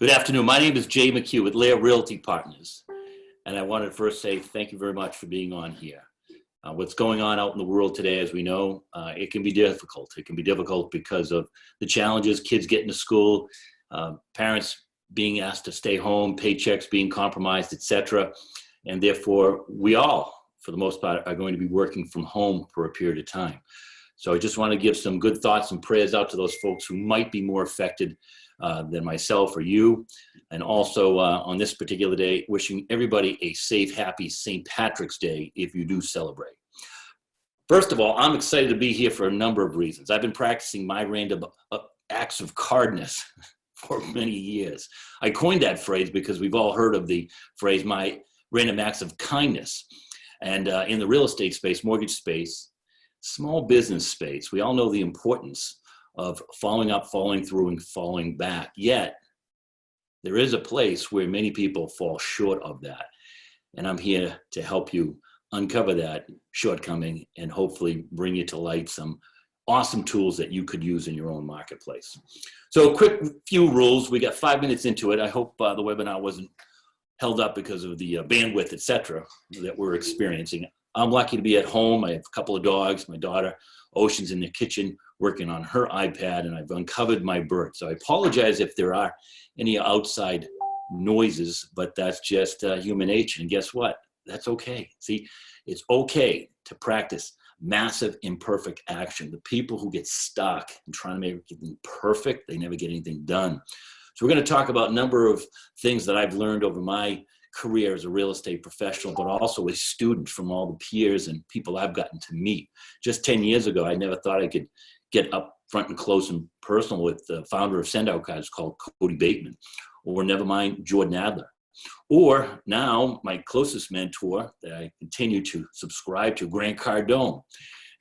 Good afternoon. My name is Jay McHugh with Lair Realty Partners. And I wanted to first say thank you very much for being on here. What's going on out in the world today, as we know, it can be difficult. It can be difficult because of the challenges, kids getting to school, parents being asked to stay home, paychecks being compromised, etc. And therefore, we all, for the most part, are going to be working from home for a period of time. So I just want to give some good thoughts and prayers out to those folks who might be more affected than myself or you. And also on this particular day, wishing everybody a safe, happy St. Patrick's Day if you do celebrate. First of all, I'm excited to be here for a number of reasons. I've been practicing my random acts of cardness for many years. I coined that phrase because we've all heard of the phrase, my random acts of kindness. And in the real estate space, mortgage space, small business space, we all know the importance of following up, following through, and following back. Yet, there is a place where many people fall short of that. And I'm here to help you uncover that shortcoming and hopefully bring you to light some awesome tools that you could use in your own marketplace. So a quick few rules. We got 5 minutes into it. I hope the webinar wasn't held up because of the bandwidth, etc., that we're experiencing. I'm lucky to be at home. I have a couple of dogs. My daughter, Ocean's in the kitchen working on her iPad, and I've uncovered my bird. So I apologize if there are any outside noises, but that's just human nature. And guess what? That's okay. See, it's okay to practice massive imperfect action. The people who get stuck and trying to make everything perfect, they never get anything done. So we're going to talk about a number of things that I've learned over my career as a real estate professional, but also as students from all the peers and people I've gotten to meet. Just 10 years ago, I never thought I could get up front and close and personal with the founder of SendOutCards called Cody Bateman, or never mind Jordan Adler. Or now my closest mentor that I continue to subscribe to, Grant Cardone.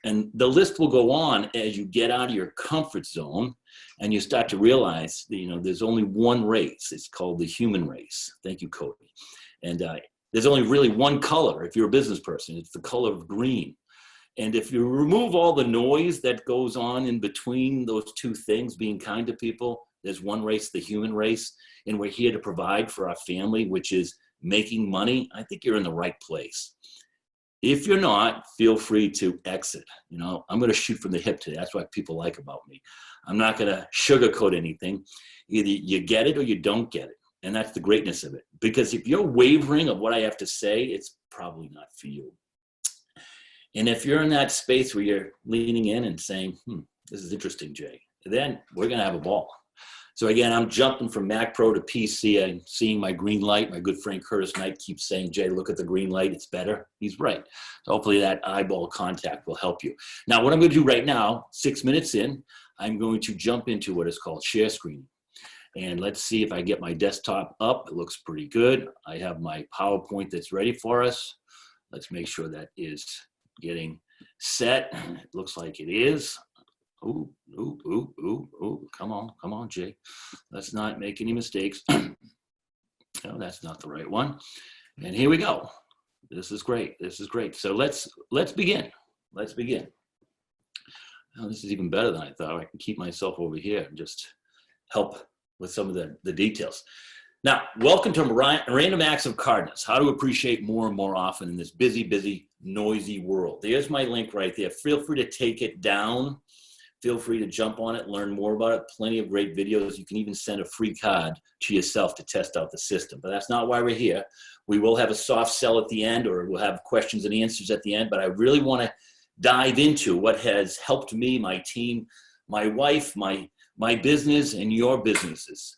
And the list will go on as you get out of your comfort zone and you start to realize that, there's only one race. It's called the human race. Thank you, Cody. And there's only really one color if you're a business person. It's the color of green. And if you remove all the noise that goes on in between those two things, being kind to people, there's one race, the human race, and we're here to provide for our family, which is making money. I think you're in the right place. If you're not, feel free to exit. I'm going to shoot from the hip today. That's what people like about me. I'm not going to sugarcoat anything. Either you get it or you don't get it. And that's the greatness of it. Because if you're wavering of what I have to say, it's probably not for you. And if you're in that space where you're leaning in and saying, this is interesting, Jay, then we're going to have a ball. So again, I'm jumping from Mac Pro to PC. I'm seeing my green light. My good friend Curtis Knight keeps saying, Jay, look at the green light. It's better. He's right. So hopefully that eyeball contact will help you. Now, what I'm going to do right now, 6 minutes in, I'm going to jump into what is called share screening. And let's see if I get my desktop up. It looks pretty good. I have my PowerPoint that's ready for us. Let's make sure that is getting set. It looks like it is. Ooh, come on, Jay. Let's not make any mistakes. No, that's not the right one. And here we go. This is great. So let's begin. Now, this is even better than I thought. I can keep myself over here and just help with some of the details. Now, welcome to Random Acts of Cardness, how to appreciate more and more often in this busy, noisy world. There's my link right there. Feel free to take it down. Feel free to jump on it, learn more about it. Plenty of great videos. You can even send a free card to yourself to test out the system. But that's not why we're here. We will have a soft sell at the end, or we'll have questions and answers at the end. But I really want to dive into what has helped me, my team, my wife, my business, and your businesses.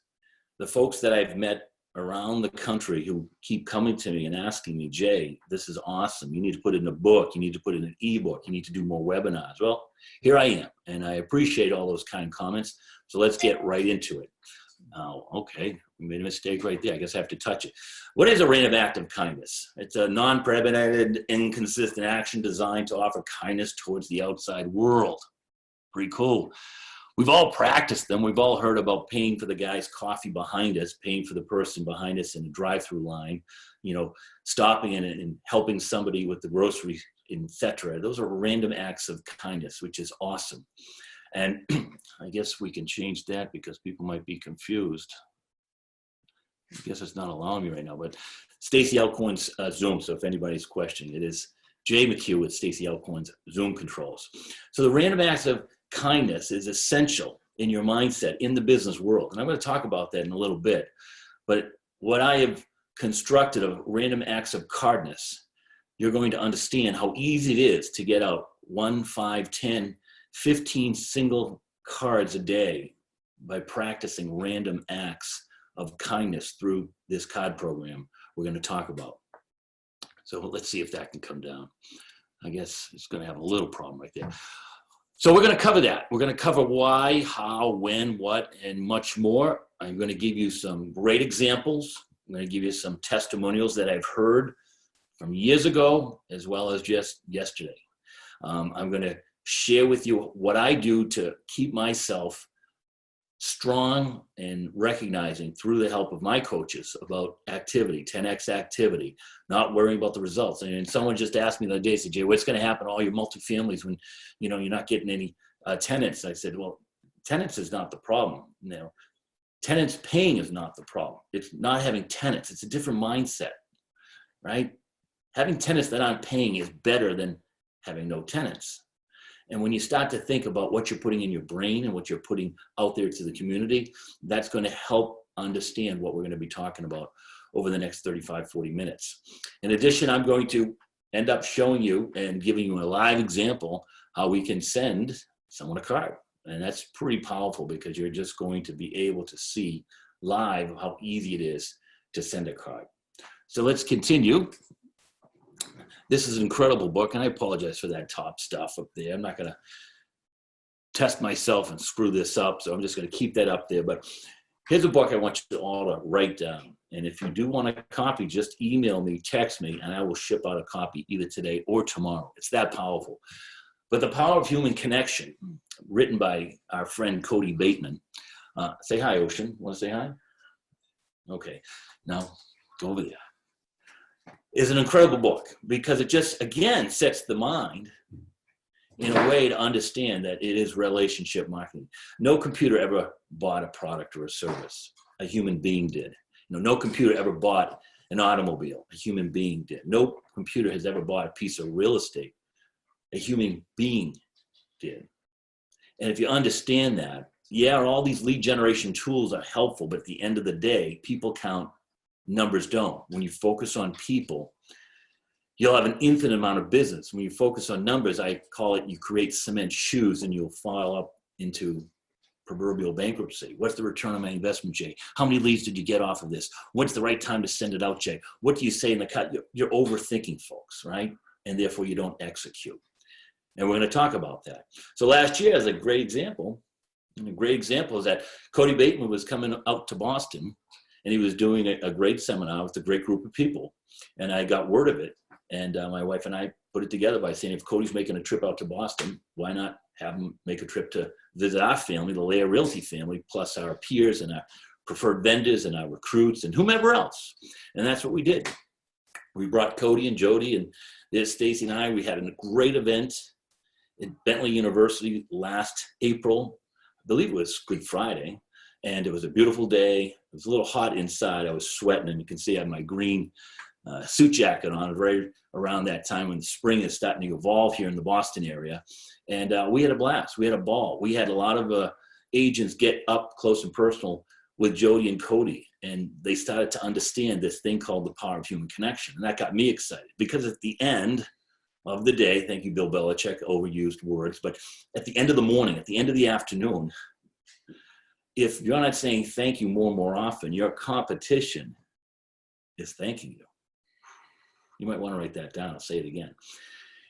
The folks that I've met around the country who keep coming to me and asking me, Jay, this is awesome. You need to put it in a book. You need to put it in an ebook. You need to do more webinars. Well, here I am, and I appreciate all those kind comments. So let's get right into it. Okay, we made a mistake right there. I guess I have to touch it. What is a random act of kindness? It's a non-premeditated, inconsistent action designed to offer kindness towards the outside world. Pretty cool. We've all practiced them. We've all heard about paying for the guy's coffee behind us, paying for the person behind us in the drive-through line, stopping in and helping somebody with the groceries, etc. Those are random acts of kindness, which is awesome. And I guess we can change that because people might be confused. I guess it's not allowing me right now, but Stacy Alcorn's Zoom. So if anybody's questioning, it is Jay McHugh with Stacy Alcorn's Zoom controls. So the random acts of kindness is essential in your mindset in the business world. And I'm going to talk about that in a little bit. But what I have constructed of random acts of cardness, you're going to understand how easy it is to get out 1, 5, 10, 15 single cards a day by practicing random acts of kindness through this card program we're going to talk about. So let's see if that can come down. I guess it's going to have a little problem right there. So we're going to cover that. We're going to cover why, how, when, what, and much more. I'm going to give you some great examples. I'm going to give you some testimonials that I've heard from years ago, as well as just yesterday. I'm going to share with you what I do to keep myself strong and recognizing through the help of my coaches about activity, 10X activity, not worrying about the results. And someone just asked me the other day, said, Jay, what's going to happen to all your multifamilies when, you know, you're not getting any tenants? I said, well, tenants is not the problem. No, tenants paying is not the problem. It's not having tenants. It's a different mindset, right? Having tenants that aren't paying is better than having no tenants. And when you start to think about what you're putting in your brain and what you're putting out there to the community, that's going to help understand what we're going to be talking about over the next 35, 40 minutes. In addition, I'm going to end up showing you and giving you a live example how we can send someone a card. And that's pretty powerful because you're just going to be able to see live how easy it is to send a card. So let's continue. This is an incredible book, and I apologize for that top stuff up there. I'm not going to test myself and screw this up, so I'm just going to keep that up there. But here's a book I want you all to write down. And if you do want a copy, just email me, text me, and I will ship out a copy either today or tomorrow. It's that powerful. But The Power of Human Connection, written by our friend Cody Bateman. Say hi, Ocean. Want to say hi? Okay. Now, go over there. Is an incredible book because it just, again, sets the mind in a way to understand that it is relationship marketing. No computer ever bought a product or a service. A human being did. No computer ever bought an automobile. A human being did. No computer has ever bought a piece of real estate. A human being did. And if you understand that, yeah, all these lead generation tools are helpful, but at the end of the day, people count, numbers don't. When you focus on people, you'll have an infinite amount of business. When you focus on numbers, I call it you create cement shoes and you'll fall up into proverbial bankruptcy. What's the return on my investment, Jay? How many leads did you get off of this? What's the right time to send it out, Jay? What do you say in the cut? You're overthinking, folks, right? And therefore you don't execute. And we're going to talk about that. So last year, as a great example, is that Cody Bateman was coming out to Boston and he was doing a great seminar with a great group of people. And I got word of it. And my wife and I put it together by saying, if Cody's making a trip out to Boston, why not have him make a trip to visit our family, the Leah Realty family, plus our peers and our preferred vendors and our recruits and whomever else. And that's what we did. We brought Cody and Jody and there's Stacy and I. We had a great event at Bentley University last April. I believe it was Good Friday. And it was a beautiful day. It was a little hot inside. I was sweating, and you can see I had my green suit jacket on right around that time when spring is starting to evolve here in the Boston area. And we had a blast. We had a ball. We had a lot of agents get up close and personal with Jody and Cody. And they started to understand this thing called the power of human connection. And that got me excited because at the end of the day, thank you, Bill Belichick, overused words, but at the end of the morning, at the end of the afternoon, if you're not saying thank you more and more often, your competition is thanking you. You might want to write that down. I'll say it again.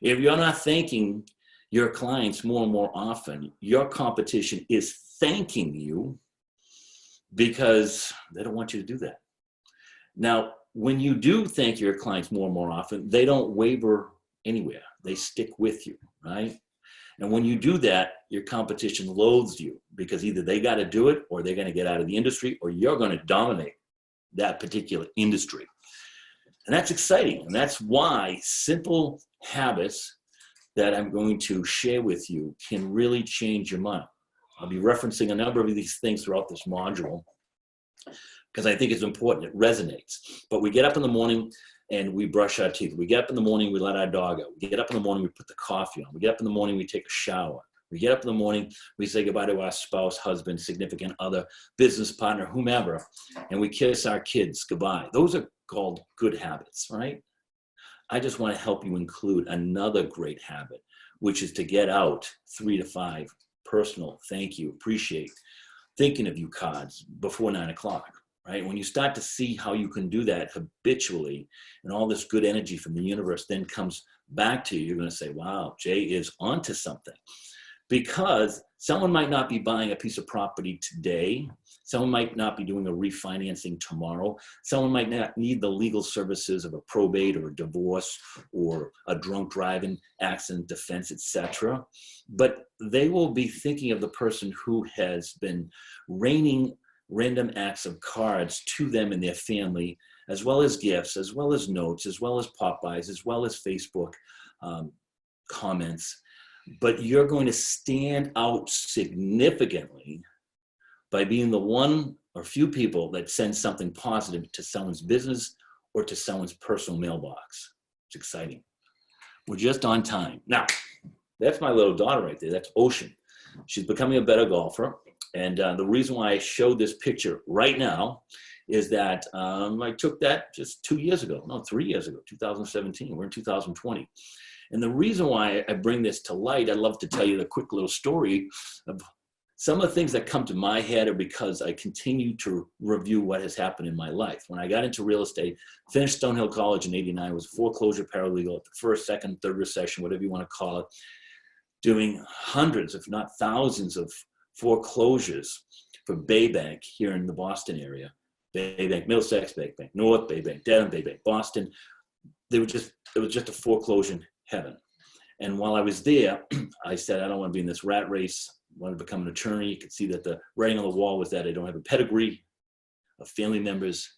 If you're not thanking your clients more and more often, your competition is thanking you because they don't want you to do that. Now, when you do thank your clients more and more often, they don't waver anywhere. They stick with you, right? And when you do that, your competition loathes you because either they got to do it or they're going to get out of the industry or you're going to dominate that particular industry. And that's exciting. And that's why simple habits that I'm going to share with you can really change your mind. I'll be referencing a number of these things throughout this module because I think it's important. It resonates. But we get up in the morning and we brush our teeth. We get up in the morning, we let our dog out. We get up in the morning, we put the coffee on. We get up in the morning, we take a shower. We get up in the morning, we say goodbye to our spouse, husband, significant other, business partner, whomever, and we kiss our kids goodbye. Those are called good habits, right? I just want to help you include another great habit, which is to get out 3 to 5 personal thank you, appreciate, thinking of you cards before 9 o'clock, right? When you start to see how you can do that habitually, and all this good energy from the universe then comes back to you, you're going to say, wow, Jay is onto something. Because someone might not be buying a piece of property today. Someone might not be doing a refinancing tomorrow. Someone might not need the legal services of a probate or a divorce or a drunk driving accident defense, etc. But they will be thinking of the person who has been raining random acts of cards to them and their family, as well as gifts, as well as notes, as well as pop-bys, as well as Facebook comments. But you're going to stand out significantly by being the one or few people that send something positive to someone's business or to someone's personal mailbox. It's exciting. We're just on time. Now, that's my little daughter right there. That's Ocean. She's becoming a better golfer. And the reason why I showed this picture right now is that I took that just 2 years ago. No, 3 years ago, 2017. We're in 2020. And the reason why I bring this to light, I'd love to tell you the quick little story of some of the things that come to my head are because I continue to review what has happened in my life. When I got into real estate, finished Stonehill College in '89, was a foreclosure paralegal at the first, second, third recession, whatever you want to call it, doing hundreds, if not thousands of foreclosures for Bay Bank here in the Boston area. Bay Bank, Middlesex, Bay Bank North, Bay Bank Dedham, Bay Bank Boston. It was just a foreclosure heaven. And while I was there, I said, I don't want to be in this rat race. I want to become an attorney. You could see that the writing on the wall was that I don't have a pedigree of family members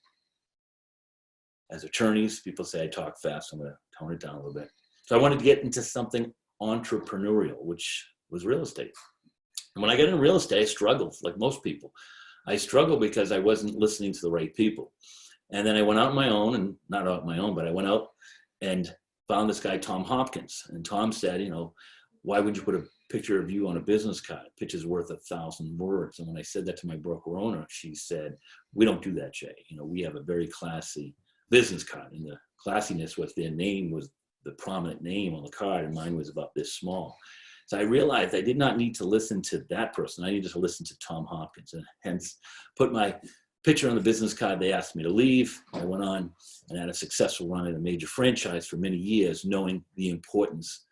as attorneys. People say I talk fast. I'm going to tone it down a little bit. So I wanted to get into something entrepreneurial, which was real estate. And when I got into real estate, I struggled like most people. I struggled because I wasn't listening to the right people. And then I went out on my own, and not out on my own, but I went out and found this guy, Tom Hopkins. And Tom said, you know, why would you put a picture of you on a business card? A picture's worth 1,000 words. And when I said that to my broker owner, she said, we don't do that, Jay. You know, we have a very classy business card. And the classiness was their name was the prominent name on the card, and mine was about this small. So I realized I did not need to listen to that person. I needed to listen to Tom Hopkins, and hence put my picture on the business card. They asked me to leave. I went on and had a successful run at a major franchise for many years, knowing the importance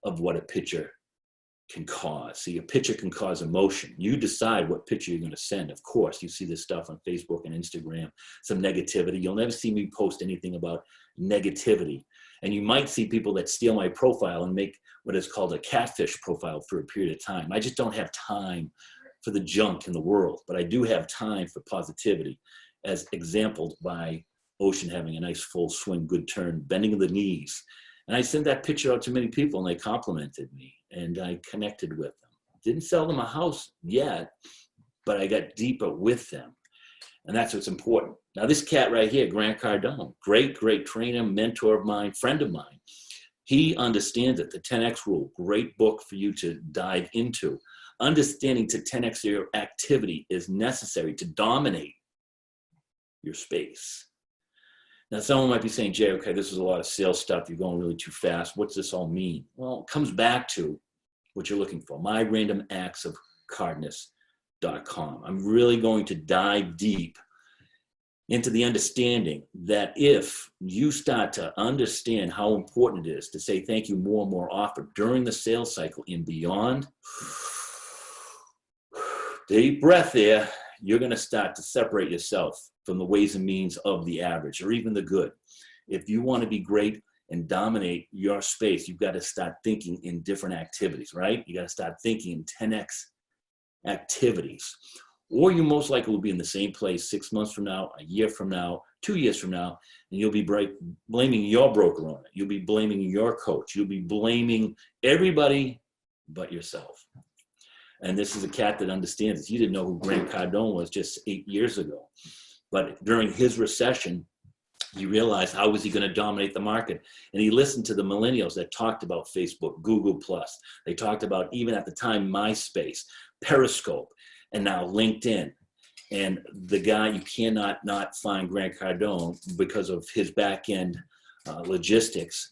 of what a picture can cause. See, a picture can cause emotion. You decide what picture you're going to send. Of course, you see this stuff on Facebook and Instagram, some negativity. You'll never see me post anything about negativity. And you might see people that steal my profile and make what is called a catfish profile for a period of time. I just don't have time for the junk in the world, but I do have time for positivity, as exampled by Ocean having a nice full swing, good turn, bending of the knees. And I sent that picture out to many people, and they complimented me, and I connected with them. Didn't sell them a house yet, but I got deeper with them. And that's what's important. Now, this cat right here, Grant Cardone, great, great trainer, mentor of mine, friend of mine. He understands it, the 10X rule, great book for you to dive into. Understanding to 10X your activity is necessary to dominate your space. Now, someone might be saying, Jay, okay, this is a lot of sales stuff. You're going really too fast. What's this all mean? Well, it comes back to what you're looking for, MyRandomActsofCardness.com. I'm really going to dive deep into the understanding that if you start to understand how important it is to say thank you more and more often during the sales cycle and beyond, deep breath there, you're going to start to separate yourself from the ways and means of the average or even the good. If you want to be great and dominate your space, you've got to start thinking in different activities, right? You got to start thinking in 10X activities. Or you most likely will be in the same place 6 months from now, a year from now, 2 years from now, and you'll be blaming your broker owner. You'll be blaming your coach. You'll be blaming everybody but yourself. And this is a cat that understands this. You didn't know who Grant Cardone was just 8 years ago. But during his recession, he realized how was he going to dominate the market. And he listened to the millennials that talked about Facebook, Google+. They talked about, even at the time, MySpace, Periscope, and now LinkedIn. And the guy, you cannot not find Grant Cardone because of his back-end logistics,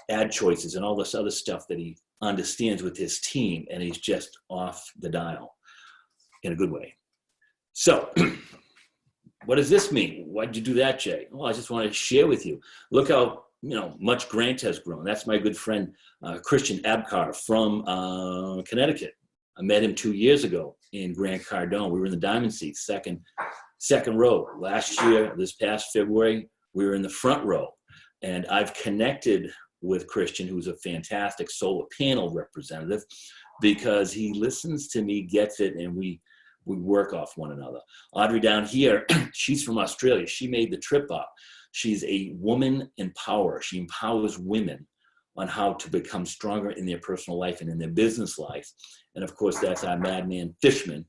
ad choices, and all this other stuff that he understands with his team. And he's just off the dial in a good way. So what does this mean? Why'd you do that, Jay? Well, I just want to share with you. Look how much Grant has grown. That's my good friend, Christian Abkar from Connecticut. I met him 2 years ago in Grant Cardone. We were in the diamond seat, second row. Last year, this past February, we were in the front row. And I've connected with Christian, who's a fantastic solar panel representative, because he listens to me, gets it, and we work off one another. Audrey down here, she's from Australia. She made the trip up. She's a woman empowerer. She empowers women on how to become stronger in their personal life and in their business life. And of course, that's our madman Fishman.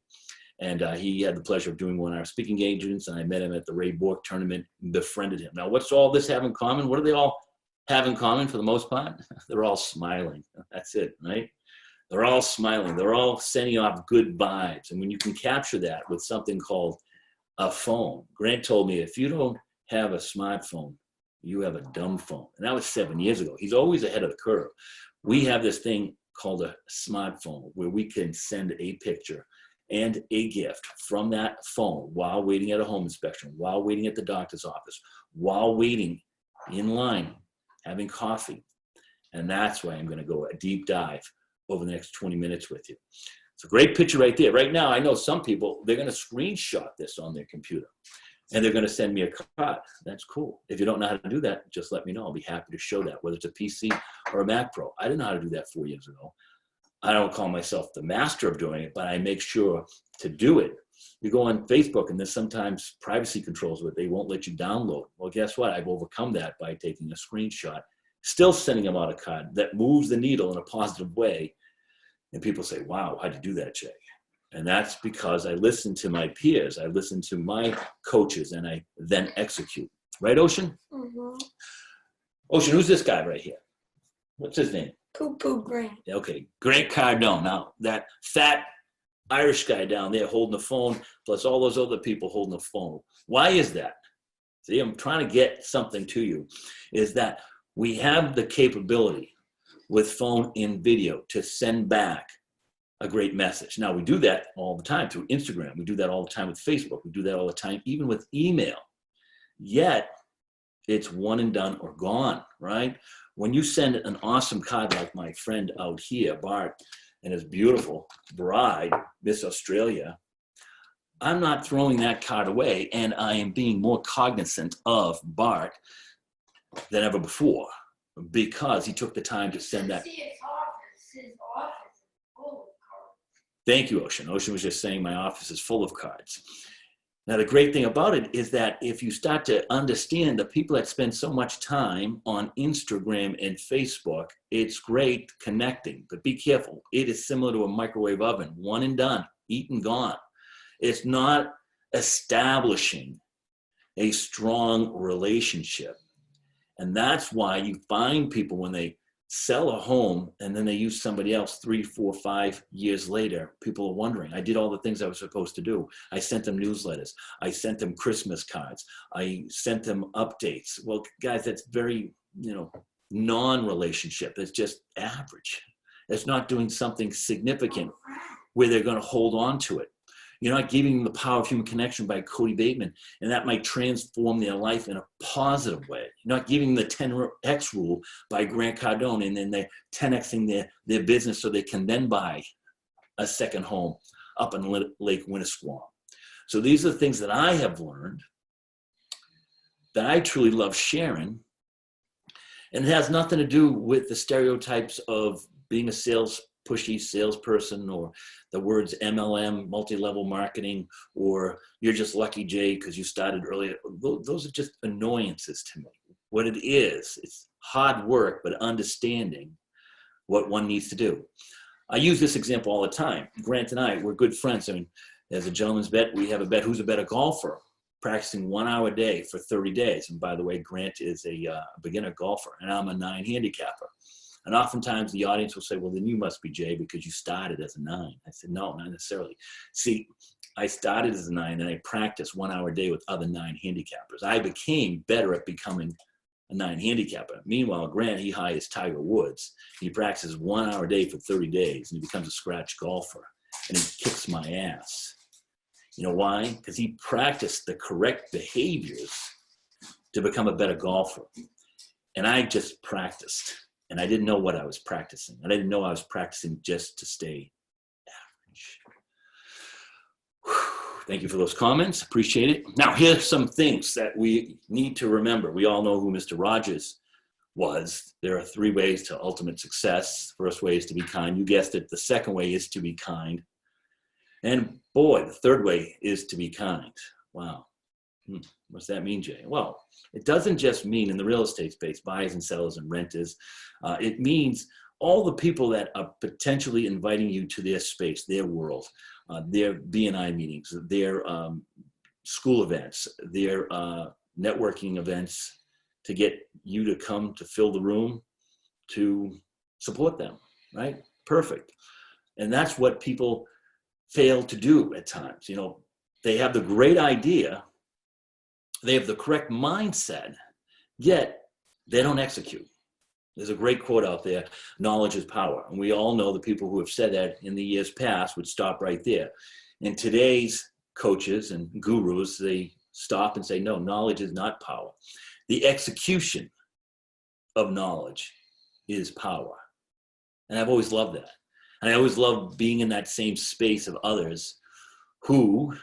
And he had the pleasure of doing one of our speaking engagements, and I met him at the Ray Bork tournament, befriended him. Now, what's all this have in common? What do they all have in common for the most part? They're all smiling. That's it, right? They're all smiling. They're all sending off good vibes. And when you can capture that with something called a phone, Grant told me, if you don't have a smartphone, you have a dumb phone. And that was 7 years ago. He's always ahead of the curve. We have this thing called a smartphone where we can send a picture and a gift from that phone while waiting at a home inspection, while waiting at the doctor's office, while waiting in line, having coffee. And that's why I'm going to go a deep dive over the next 20 minutes with you. It's a great picture right there. Right now, I know some people, they're going to screenshot this on their computer and they're going to send me a card. That's cool. If you don't know how to do that, just let me know. I'll be happy to show that, whether it's a PC or a Mac Pro. I didn't know how to do that 4 years ago. I don't call myself the master of doing it, but I make sure to do it. You go on Facebook and there's sometimes privacy controls where they won't let you download. Well, guess what? I've overcome that by taking a screenshot, still sending them out a card that moves the needle in a positive way. And people say, wow, how'd you do that, Jay? And that's because I listen to my peers. I listen to my coaches and I then execute. Right, Ocean? Mm-hmm. Ocean, who's this guy right here? What's his name? Poo Grant. Okay, Grant Cardone. Now, that fat Irish guy down there holding the phone, plus all those other people holding the phone. Why is that? See, I'm trying to get something to you, is that we have the capability with phone and video to send back a great message. Now, we do that all the time through Instagram. We do that all the time with Facebook. We do that all the time, even with email. Yet, it's one and done or gone, right? When you send an awesome card like my friend out here, Bart, and his beautiful bride, Miss Australia, I'm not throwing that card away, and I am being more cognizant of Bart than ever before because he took the time to send that. His office is full of cards. Thank you, Ocean. Ocean was just saying my office is full of cards. Now, the great thing about it is that if you start to understand the people that spend so much time on Instagram and Facebook, it's great connecting, but be careful. It is similar to a microwave oven, one and done, eat and gone. It's not establishing a strong relationship. And that's why you find people when they sell a home and then they use somebody else 3, 4, 5 years later, people are wondering, I did all the things I was supposed to do. I sent them newsletters. I sent them Christmas cards. I sent them updates. Well, guys, that's very, non-relationship. It's just average. It's not doing something significant where they're going to hold on to it. You're not giving them The Power of Human Connection by Cody Bateman, and that might transform their life in a positive way. You're not giving them the 10X rule by Grant Cardone, and then they're 10Xing their business so they can then buy a second home up in Lake Winnisquam. So these are the things that I have learned that I truly love sharing, and it has nothing to do with the stereotypes of being a pushy salesperson or the words MLM, multi-level marketing, or you're just lucky, Jay, because you started earlier. Those are just annoyances to me. What it is, it's hard work, but understanding what one needs to do. I use this example all the time. Grant and I, we're good friends. I mean, as a gentleman's bet, we have a bet who's a better golfer. practicing 1 hour a day for 30 days. And by the way, Grant is a beginner golfer, and I'm a 9 handicapper. And oftentimes the audience will say, well, then you must be Jay because you started as a 9. I said, no, not necessarily. See, I started as a 9 and I practiced 1 hour a day with other 9 handicappers. I became better at becoming a 9 handicapper. Meanwhile, Grant, he hires Tiger Woods. He practices 1 hour a day for 30 days and he becomes a scratch golfer and he kicks my ass. You know why? Because he practiced the correct behaviors to become a better golfer. And I just practiced. And I didn't know what I was practicing. I didn't know I was practicing just to stay average. Whew. Thank you for those comments. Appreciate it. Now, here's some things that we need to remember. We all know who Mr. Rogers was. There are 3 ways to ultimate success. First way is to be kind. You guessed it. The second way is to be kind. And boy, the third way is to be kind. Wow. What's that mean, Jay? Well, it doesn't just mean in the real estate space, buyers and sellers and renters. It means all the people that are potentially inviting you to their space, their world, their B&I meetings, their school events, their networking events, to get you to come to fill the room, to support them, right? Perfect. And that's what people fail to do at times. You know, they have the great idea, they have the correct mindset, yet they don't execute. There's a great quote out there, knowledge is power. And we all know the people who have said that in the years past would stop right there. And today's coaches and gurus, they stop and say, no, knowledge is not power. The execution of knowledge is power. And I've always loved that. And I always love being in that same space of others who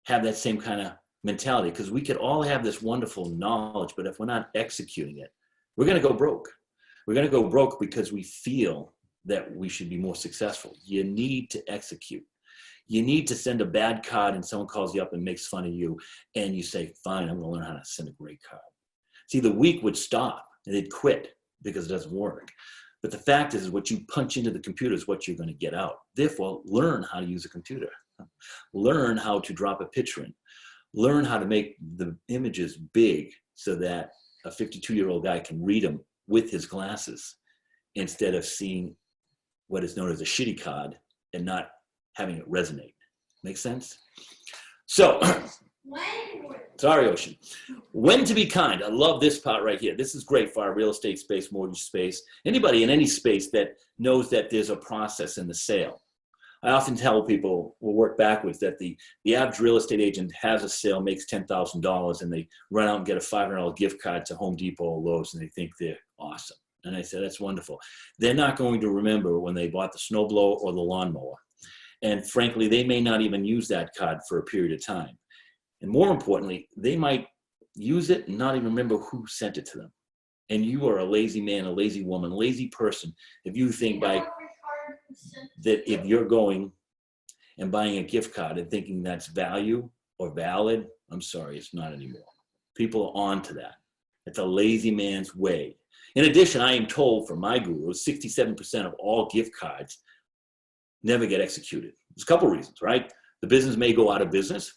have that same kind of mentality, because we could all have this wonderful knowledge, but if we're not executing it, we're going to go broke. We're going to go broke because we feel that we should be more successful. You need to execute. You need to send a bad card and someone calls you up and makes fun of you and you say, fine, I'm going to learn how to send a great card. See, the weak would stop and they'd quit because it doesn't work. But the fact is what you punch into the computer is what you're going to get out. Therefore, learn how to use a computer. Learn how to drop a picture in. Learn how to make the images big so that a 52-year-old guy can read them with his glasses instead of seeing what is known as a shitty card and not having it resonate. Make sense? So, sorry, Ocean. When to be kind. I love this part right here. This is great for our real estate space, mortgage space, anybody in any space that knows that there's a process in the sale. I often tell people, we'll work backwards, that the average real estate agent has a sale, makes $10,000, and they run out and get a $500 gift card to Home Depot or Lowe's, and they think they're awesome. And I said, that's wonderful. They're not going to remember when they bought the snowblower or the lawnmower. And frankly, they may not even use that card for a period of time. And more importantly, they might use it and not even remember who sent it to them. And you are a lazy man, a lazy woman, a lazy person if you think that if you're going and buying a gift card and thinking that's value or valid, I'm sorry, it's not anymore. People are on to that. It's a lazy man's way. In addition, I am told from my gurus, 67% of all gift cards never get executed. There's a couple reasons, right? The business may go out of business.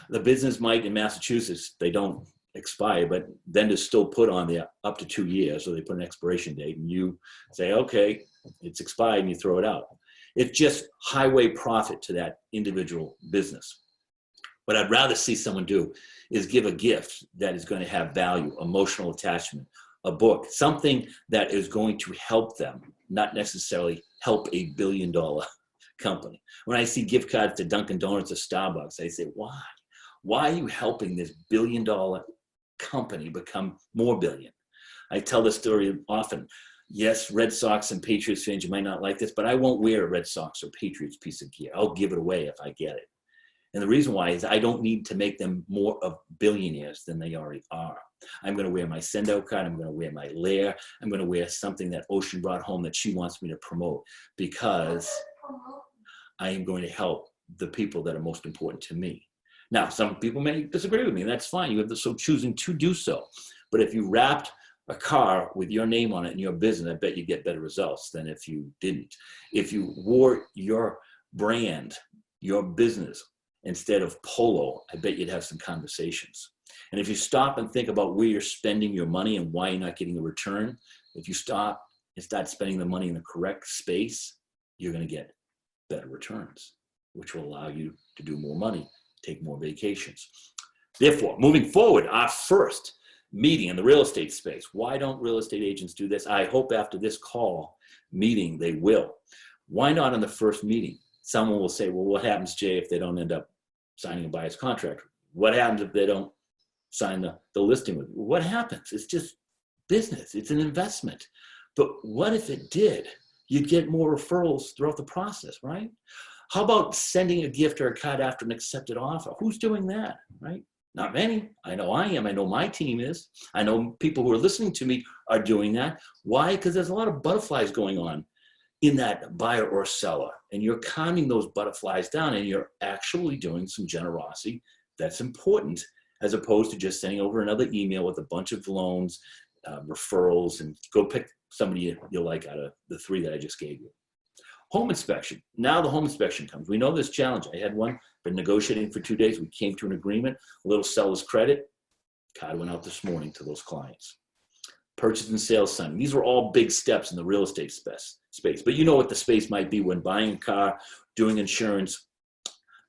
The business might, in Massachusetts, they don't expire, but vendors still put on there up to 2 years, so they put an expiration date, and you say, okay, it's expired, and you throw it out. It's just highway profit to that individual business. What I'd rather see someone do is give a gift that is going to have value, emotional attachment, a book, something that is going to help them, not necessarily help a billion-dollar company. When I see gift cards to Dunkin' Donuts or Starbucks, I say, why? Why are you helping this billion-dollar company become more billion? I tell this story often. Yes, Red Sox and Patriots fans, you might not like this, but I won't wear a Red Sox or Patriots piece of gear. I'll give it away if I get it. And the reason why is I don't need to make them more of billionaires than they already are. I'm going to wear my SendOut card. I'm going to wear my lair. I'm going to wear something that Ocean brought home that she wants me to promote, because I am going to help the people that are most important to me. Now, some people may disagree with me, and that's fine. You have so choosing to do so. But if you wrapped a car with your name on it in your business, I bet you get better results than if you didn't. If you wore your brand, your business, instead of polo, I bet you'd have some conversations. And if you stop and think about where you're spending your money and why you're not getting a return, if you stop and start spending the money in the correct space, you're going to get better returns, which will allow you to do more money, take more vacations. Therefore, moving forward, our first meeting in the real estate space. Why don't real estate agents do this? I hope after this call meeting, they will. Why not in the first meeting? Someone will say, well, what happens, Jay, if they don't end up signing a buyer's contract? What happens if they don't sign the listing with you? What happens? It's just business. It's an investment. But what if it did? You'd get more referrals throughout the process, right? How about sending a gift or a card after an accepted offer? Who's doing that, right? Not many. I know I am. I know my team is. I know people who are listening to me are doing that. Why? Because there's a lot of butterflies going on in that buyer or seller. And you're calming those butterflies down and you're actually doing some generosity that's important, as opposed to just sending over another email with a bunch of loans, referrals, and go pick somebody you like out of the three that I just gave you. Home inspection. Now the home inspection comes. We know this challenge. I had one, been negotiating for 2 days. We came to an agreement, a little seller's credit. Card went out this morning to those clients. Purchase and sales signing. These were all big steps in the real estate space. But you know what the space might be when buying a car, doing insurance,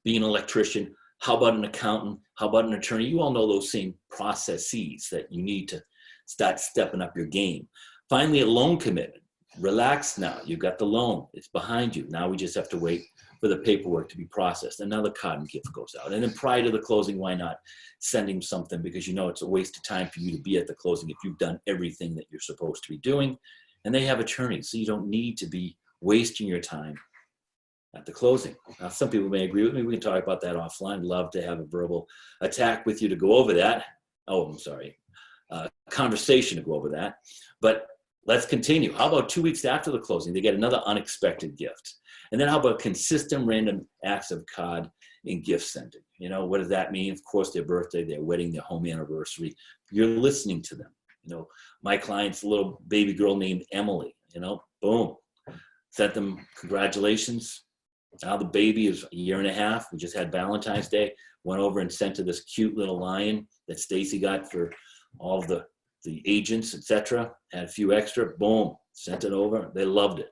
being an electrician. How about an accountant? How about an attorney? You all know those same processes that you need to start stepping up your game. Finally, a loan commitment. Relax now. You've got the loan. It's behind you. Now we just have to wait for the paperwork to be processed. Another card and gift goes out. And then prior to the closing, why not send him something? Because you know it's a waste of time for you to be at the closing if you've done everything that you're supposed to be doing. And they have attorneys, so you don't need to be wasting your time at the closing. Now, some people may agree with me. We can talk about that offline. Love to have a verbal attack with you to go over that. Oh, I'm sorry. Conversation to go over that. But let's continue. How about 2 weeks after the closing, they get another unexpected gift? And then how about consistent random acts of card and gift sending? You know, what does that mean? Of course, their birthday, their wedding, their home anniversary. You're listening to them. You know, my client's little baby girl named Emily, you know, boom. Sent them congratulations. Now the baby is 1.5 years. We just had Valentine's Day. Went over and sent her this cute little lion that Stacy got for all of the agents, etc. Had a few extra, boom, sent it over. They loved it.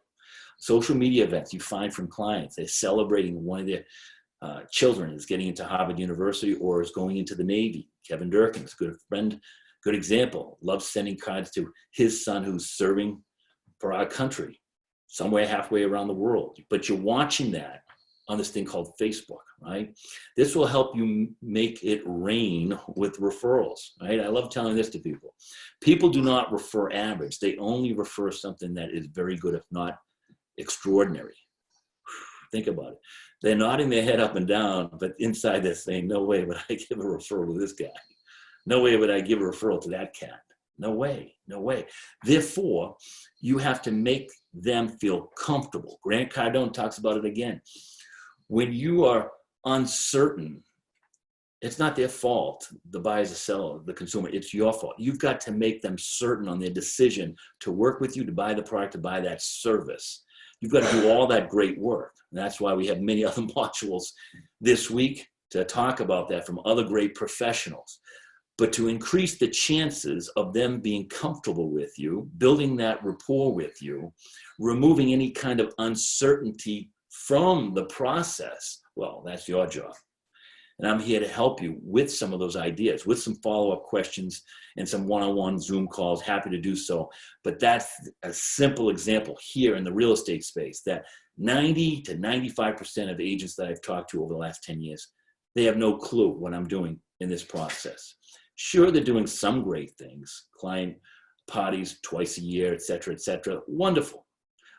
Social media events you find from clients. They're celebrating one of their children is getting into Harvard University or is going into the Navy. Kevin Durkin's good friend, good example. Loves sending cards to his son who's serving for our country, somewhere halfway around the world. But you're watching that on this thing called Facebook, right? This will help you make it rain with referrals, right? I love telling this to people. People do not refer average. They only refer something that is very good, if not extraordinary. Think about it. They're nodding their head up and down, but inside they're saying, no way would I give a referral to this guy. No way would I give a referral to that cat. No way, no way. Therefore, you have to make them feel comfortable. Grant Cardone talks about it again. When you are uncertain, it's not their fault, the buyer, the seller, the consumer, it's your fault. You've got to make them certain on their decision to work with you, to buy the product, to buy that service. You've got to do all that great work. And that's why we have many other modules this week to talk about that from other great professionals. But to increase the chances of them being comfortable with you, building that rapport with you, removing any kind of uncertainty from the process, well, that's your job. And I'm here to help you with some of those ideas, with some follow-up questions and some one-on-one Zoom calls, happy to do so. But that's a simple example here in the real estate space that 90 to 95% of agents that I've talked to over the last 10 years, they have no clue what I'm doing in this process. Sure, they're doing some great things, client parties twice a year, et cetera, wonderful.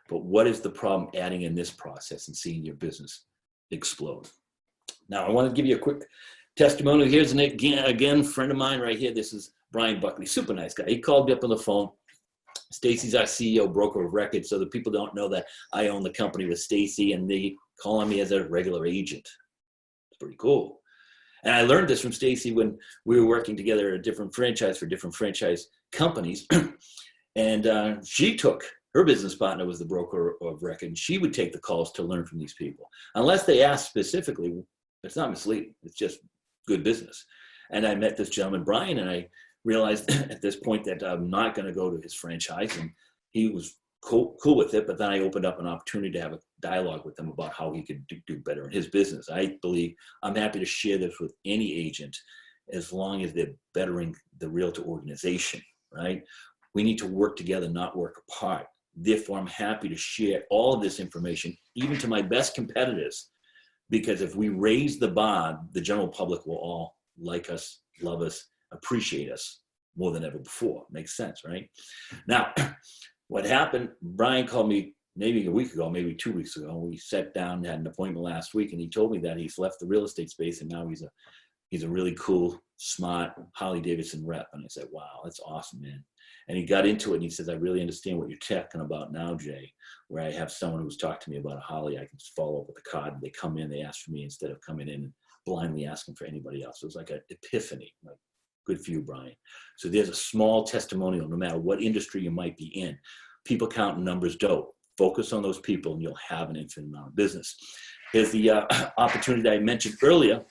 But what is the problem adding in this process and seeing your business explode? Now, I want to give you a quick testimonial. Here's an again friend of mine right here. This is Brian Buckley, super nice guy. He called me up on the phone. Stacy's our CEO, broker of record, so that people don't know that I own the company with Stacy, and they call on me as a regular agent. It's pretty cool. And I learned this from Stacy when we were working together at a different franchise for different franchise companies. And she took, her business partner was the broker of record, and she would take the calls to learn from these people. Unless they asked specifically, It's not misleading. It's just good business. And I met this gentleman, Brian, and I realized at this point that I'm not going to go to his franchise. And he was cool with it. But then I opened up an opportunity to have a dialogue with him about how he could do better in his business. I believe I'm happy to share this with any agent as long as they're bettering the realtor organization, right? We need to work together, not work apart. Therefore, I'm happy to share all of this information, even to my best competitors, because if we raise the bar, the general public will all like us, love us, appreciate us more than ever before. Makes sense, right? Now, what happened, Brian called me maybe a week ago, maybe 2 weeks ago. We sat down, had an appointment last week, and he told me that he's left the real estate space and now he's a really cool, smart Harley Davidson rep. And I said, wow, that's awesome, man. And he got into it and he says, I really understand what you're talking about now, Jay, where I have someone who's talked to me about a Harley. I can just follow up with a card. They come in, they ask for me instead of coming in and blindly asking for anybody else. So it was like an epiphany, like, good for you, Brian. So there's a small testimonial, no matter what industry you might be in. People counting numbers don't. Focus on those people and you'll have an infinite amount of business. Here's the opportunity that I mentioned earlier.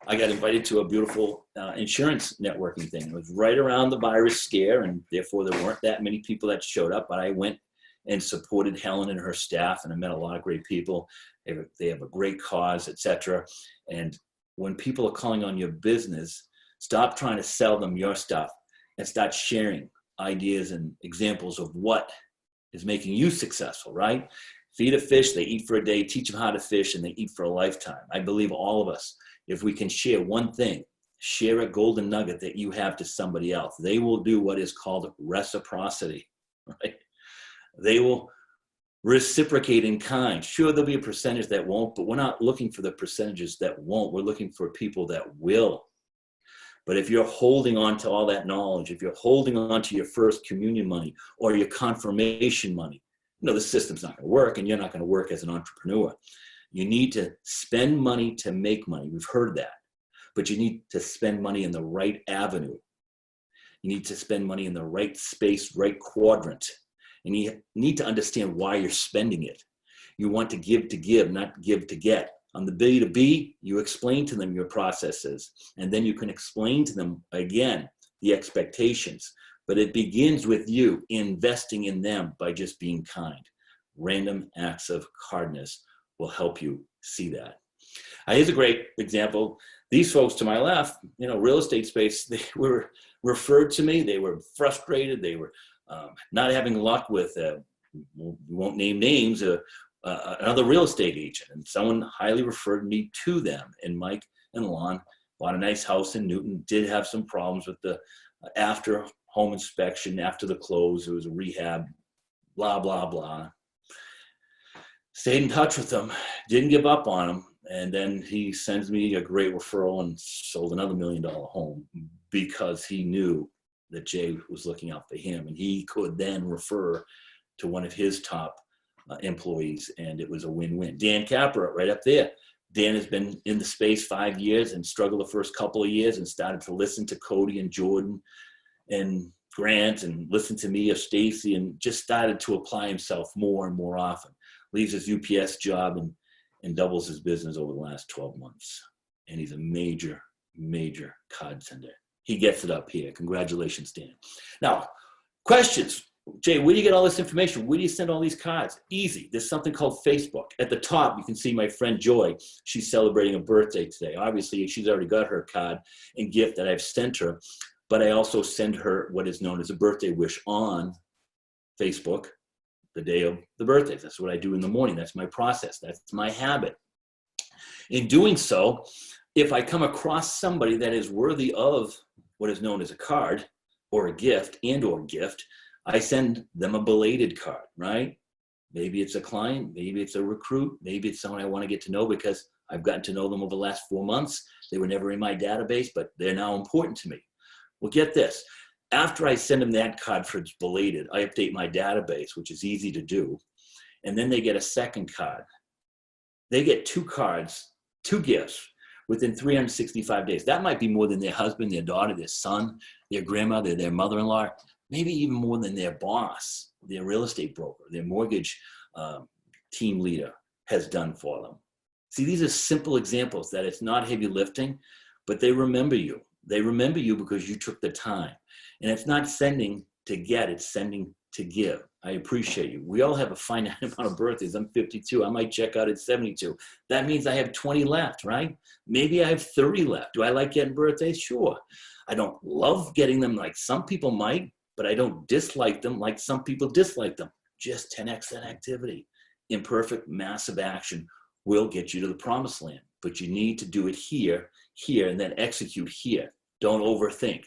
I got invited to a beautiful insurance networking thing. It was right around the virus scare, and therefore there weren't that many people that showed up, but I went and supported Helen and her staff, and I met a lot of great people. They have a great cause, etc. And when people are calling on your business, stop trying to sell them your stuff and start sharing ideas and examples of what is making you successful, right? Feed a fish, they eat for a day, teach them how to fish, and they eat for a lifetime. I believe all of us, if we can share one thing, share a golden nugget that you have to somebody else, they will do what is called reciprocity, right? They will reciprocate in kind. Sure, there'll be a percentage that won't, but we're not looking for the percentages that won't. We're looking for people that will. But if you're holding on to all that knowledge, if you're holding on to your first communion money or your confirmation money, the system's not going to work, and you're not going to work as an entrepreneur. You need to spend money to make money. We've heard that. But you need to spend money in the right avenue. You need to spend money in the right space, right quadrant. And you need to understand why you're spending it. You want to give, not give to get. On the B2B, you explain to them your processes, and then you can explain to them, again, the expectations. But it begins with you investing in them by just being kind. Random acts of kindness will help you see that. Here's a great example. These folks to my left, real estate space, they were referred to me. They were frustrated. They were not having luck with, we won't name names, another real estate agent. And someone highly referred me to them. And Mike and Lon bought a nice house in Newton, did have some problems with the after home inspection, after the close. It was a rehab, blah, blah, blah. Stayed in touch with him, didn't give up on him. And then he sends me a great referral and sold another $1 million home because he knew that Jay was looking out for him. And he could then refer to one of his top employees, and it was a win-win. Dan Capra, right up there. Dan has been in the space 5 years and struggled the first couple of years and started to listen to Cody and Jordan and Grant and listen to me or Stacy and just started to apply himself more and more often. Leaves his UPS job and doubles his business over the last 12 months. And he's a major, major card sender. He gets it up here. Congratulations, Dan. Now, questions. Jay, where do you get all this information? Where do you send all these cards? Easy. There's something called Facebook. At the top, you can see my friend Joy. She's celebrating a birthday today. Obviously, she's already got her card and gift that I've sent her, but I also send her what is known as a birthday wish on Facebook the day of the birthday. That's what I do in the morning. That's my process. That's my habit. In doing so, if I come across somebody that is worthy of what is known as a card or a gift or gift, I send them a belated card, right? Maybe it's a client, maybe it's a recruit, maybe it's someone I want to get to know because I've gotten to know them over the last 4 months. They were never in my database, but they're now important to me. Well, get this. After I send them that card for it's belated, I update my database, which is easy to do. And then they get a second card. They get 2 cards, 2 gifts within 365 days. That might be more than their husband, their daughter, their son, their grandmother, their mother-in-law, maybe even more than their boss, their real estate broker, their mortgage team leader has done for them. See, these are simple examples that it's not heavy lifting, but they remember you. They remember you because you took the time. And it's not sending to get, it's sending to give. I appreciate you. We all have a finite amount of birthdays. I'm 52. I might check out at 72. That means I have 20 left, right? Maybe I have 30 left. Do I like getting birthdays? Sure. I don't love getting them like some people might, but I don't dislike them like some people dislike them. Just 10x that activity. Imperfect, massive action will get you to the promised land, but you need to do it here, and then execute here. Don't overthink.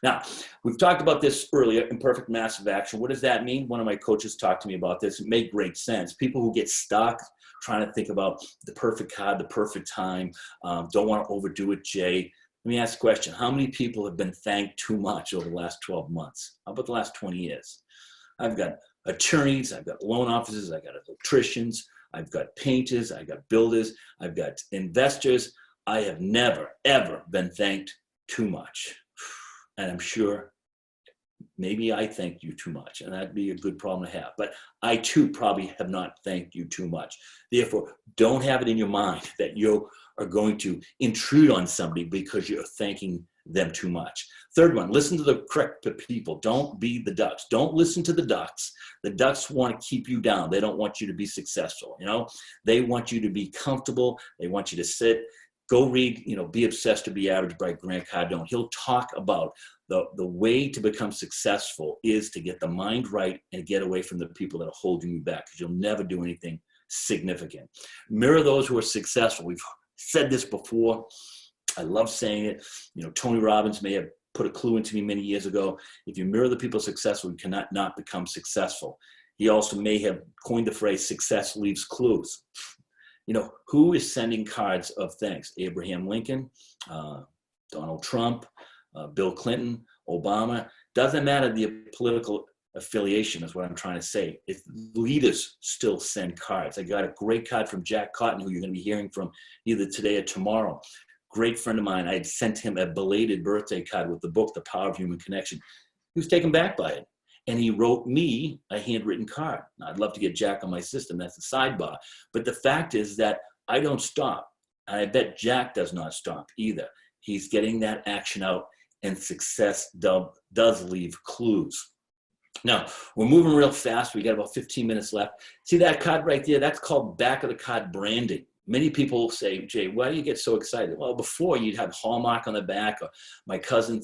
Now, we've talked about this earlier, imperfect massive action. What does that mean? One of my coaches talked to me about this. It made great sense. People who get stuck trying to think about the perfect card, the perfect time, don't want to overdo it, Jay. Let me ask a question. How many people have been thanked too much over the last 12 months? How about the last 20 years? I've got attorneys, I've got loan officers, I've got electricians, I've got painters, I've got builders, I've got investors. I have never, ever been thanked too much. And I'm sure maybe I thanked you too much, and that'd be a good problem to have. But I too probably have not thanked you too much. Therefore, don't have it in your mind that you are going to intrude on somebody because you're thanking them too much. Third one, listen to the correct people. Don't be the ducks. Don't listen to the ducks. The ducks want to keep you down. They don't want you to be successful. They want you to be comfortable. They want you to sit. Go read, Be Obsessed or Be Average by Grant Cardone. He'll talk about the way to become successful is to get the mind right and get away from the people that are holding you back, because you'll never do anything significant. Mirror those who are successful. We've said this before. I love saying it. Tony Robbins may have put a clue into me many years ago. If you mirror the people successful, you cannot not become successful. He also may have coined the phrase, success leaves clues. Who is sending cards of thanks? Abraham Lincoln, Donald Trump, Bill Clinton, Obama. Doesn't matter the political affiliation is what I'm trying to say. If leaders still send cards. I got a great card from Jack Cotton, who you're going to be hearing from either today or tomorrow. Great friend of mine. I had sent him a belated birthday card with the book, The Power of Human Connection. He was taken back by it. And he wrote me a handwritten card. Now, I'd love to get Jack on my system. That's a sidebar. But the fact is that I don't stop. And I bet Jack does not stop either. He's getting that action out, and success does leave clues. Now, we're moving real fast. We got about 15 minutes left. See that card right there? That's called back of the card branding. Many people say, Jay, why do you get so excited? Well, before you'd have Hallmark on the back, or my cousin,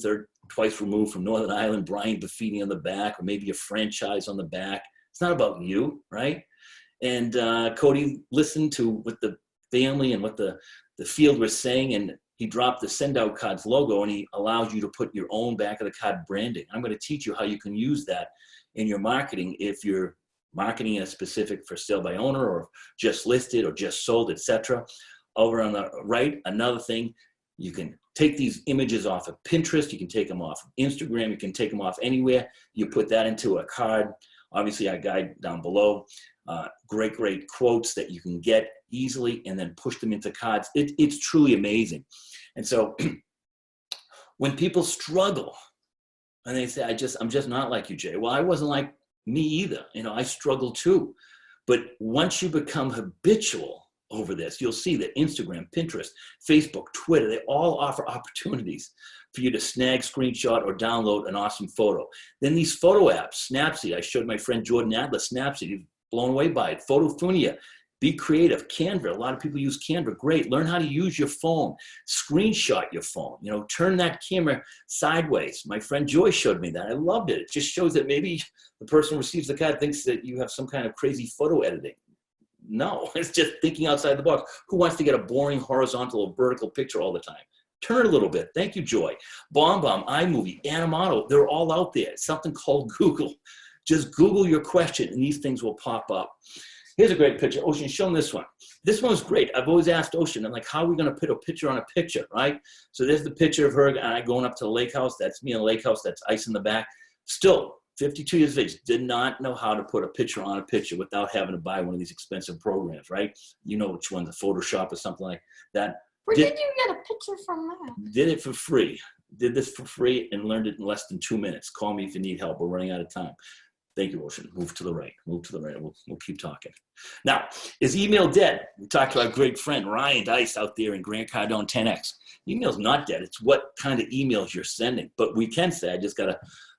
twice removed from Northern Ireland, Brian Buffini on the back, or maybe a franchise on the back. It's not about you, right? And Cody listened to what the family and what the field was saying, and he dropped the SendOutCards logo, and he allows you to put your own back of the card branding. I'm going to teach you how you can use that in your marketing if you're marketing in a specific for sale by owner, or just listed, or just sold, etc. Over on the right, another thing, you can take these images off of Pinterest, you can take them off of Instagram, you can take them off anywhere. You put that into a card. Obviously, I guide down below. Great quotes that you can get easily and then push them into cards. It's truly amazing. And so when people struggle and they say, I'm just not like you, Jay. Well, I wasn't like me either. I struggle too. But once you become habitual over this, you'll see that Instagram, Pinterest, Facebook, Twitter, they all offer opportunities for you to snag, screenshot, or download an awesome photo. Then these photo apps, Snapseed, I showed my friend Jordan Adler Snapseed. He's blown away by it. Photofunia, be creative. Canva, a lot of people use Canva. Great. Learn how to use your phone. Screenshot your phone. Turn that camera sideways. My friend Joy showed me that. I loved it. It just shows that maybe the person who receives the card thinks that you have some kind of crazy photo editing. No, it's just thinking outside the box. Who wants to get a boring horizontal or vertical picture all the time? Turn it a little bit. Thank you, Joy. BombBomb, iMovie, Animato, they're all out there. It's something called Google. Just Google your question and these things will pop up. Here's a great picture. Ocean, show them this one. This one's great. I've always asked Ocean, I'm like, how are we going to put a picture on a picture, right? So there's the picture of her and I going up to the lake house. That's me in the lake house. That's ice in the back. Still, 52 years of age, did not know how to put a picture on a picture without having to buy one of these expensive programs, right? You know which one, the Photoshop or something like that. Where did you get a picture from that? Did it for free. Did this for free and learned it in less than 2 minutes. Call me if you need help. We're running out of time. Thank you, Ocean. Move to the right. Move to the right. We'll keep talking. Now, is email dead? We talked to our great friend Ryan Dice out there in Grant Cardone 10X. Email's not dead. It's what kind of emails you're sending. But we can say, I just got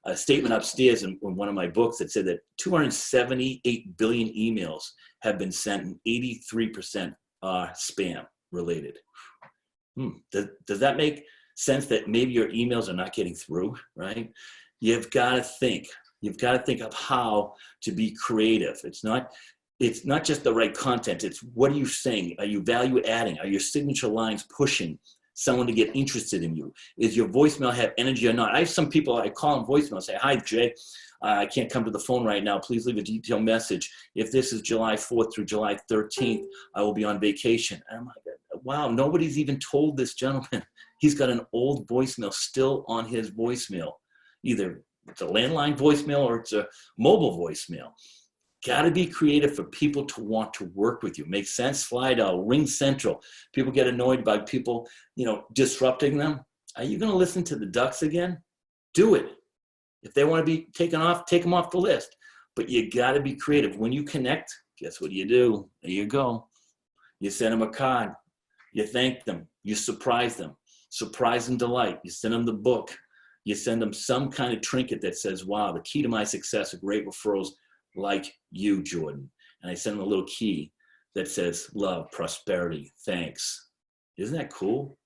a statement upstairs in one of my books that said that 278 billion emails have been sent and 83% are spam related. Does that make sense that maybe your emails are not getting through, right? You've got to think. You've got to think of how to be creative. It's not just the right content. It's what are you saying? Are you value adding? Are your signature lines pushing someone to get interested in you? Is your voicemail have energy or not? I have some people, I call them voicemail and say, hi, Jay, I can't come to the phone right now. Please leave a detailed message. If this is July 4th through July 13th, I will be on vacation. And I'm like, wow, nobody's even told this gentleman. He's got an old voicemail still on his voicemail. Either it's a landline voicemail or it's a mobile voicemail. Got to be creative for people to want to work with you. Make sense? Slide out, Ring Central. People get annoyed by people, disrupting them. Are you going to listen to the Ducks again? Do it. If they want to be taken off, take them off the list. But you got to be creative. When you connect, guess what you do? There you go. You send them a card. You thank them. You surprise them. Surprise and delight. You send them the book. You send them some kind of trinket that says, wow, the key to my success are great referrals like you, Jordan. And I send them a little key that says love, prosperity, thanks. Isn't that cool?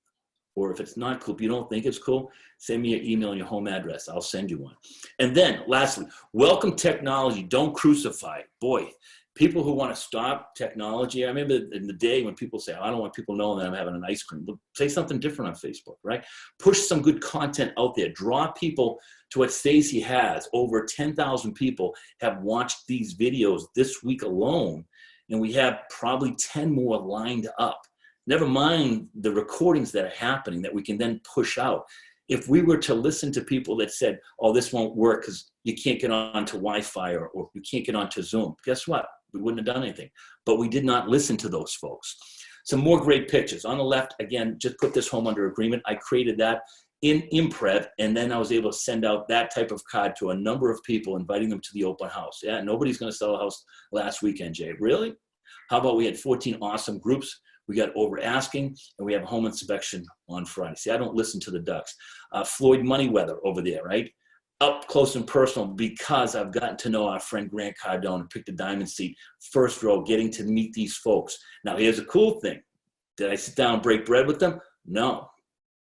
Or if it's not cool, if you don't think it's cool, send me your email and your home address. I'll send you one. And then lastly, welcome technology. Don't crucify it. Boy, people who want to stop technology. I remember in the day when people say, I don't want people knowing that I'm having an ice cream. Well, say something different on Facebook, right? Push some good content out there. Draw people to what Stacy has. Over 10,000 people have watched these videos this week alone, and we have probably 10 more lined up. Never mind the recordings that are happening that we can then push out. If we were to listen to people that said, oh, this won't work because you can't get onto Wi-Fi or you can't get onto Zoom, guess what? We wouldn't have done anything. But we did not listen to those folks. Some more great pictures. On the left, again, just put this home under agreement. I created that in Improv, and then I was able to send out that type of card to a number of people, inviting them to the open house. Yeah, nobody's going to sell a house last weekend, Jay. Really? How about we had 14 awesome groups? We got over asking, and we have a home inspection on Friday. See, I don't listen to the Ducks. Floyd Moneyweather over there, right? Up close and personal because I've gotten to know our friend Grant Cardone and picked a diamond seat, first row, getting to meet these folks. Now, here's a cool thing. Did I sit down and break bread with them? No.